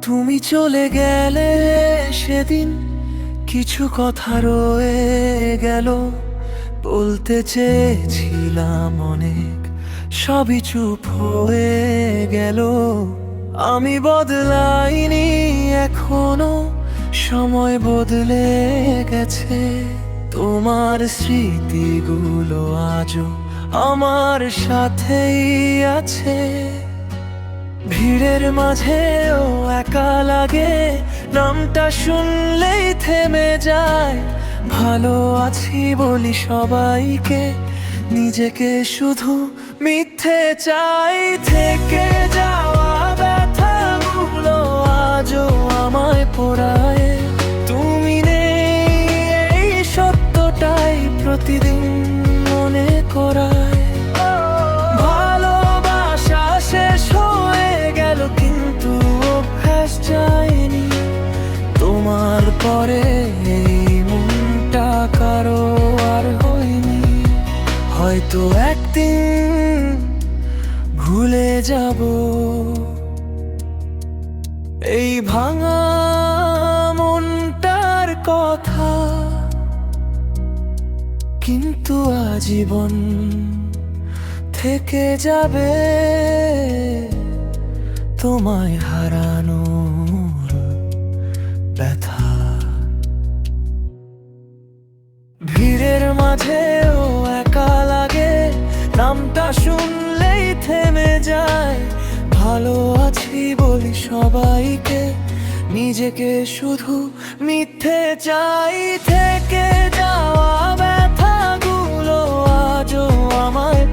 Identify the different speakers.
Speaker 1: তুমি চলে গেলে সেদিন কিছু কথা রয়ে গেল, বলতে চেয়েছিলাম অনেক, সবই চুপ হয়ে গেল। আমি বদলাইনি এখনো, সময় বদলে গেছে। তোমার স্মৃতিগুলো আজও আমার সাথেই আছে। ভিড়ের মাঝেও একা লাগে, নামটা শুনলেই থেমে যায়। ভালো আছি বলি সবাইকে, নিজেকে শুধু মিথ্যে চাই। থেকে যাওয়া ব্যথাগুলো আজও আমায় পোড়ায়। তুমি নেই এই সত্যটাই প্রতিদিন মনে করায়। ভালোবাসা শেষ হয়ে গেল কিন্তু অভ্যাস যায়নি। তোমার পরে এই মনটা কারো আর হয়নি। হয়তো একদিন ভুলে যাব এই ভাঙা মনটার কথা, কিন্তু আজীবন থেকে যাবে তোমায় হারানোর ব্যথা। ভিড়ের মাঝেও একা লাগে, নামটা শুনলেই থেমে যায়। ভালো আছি বলি সবাইকে, নিজেকে শুধু মিথ্যে চাই। থেকে যাওয়া ব্যথাগুলো আজও আমায়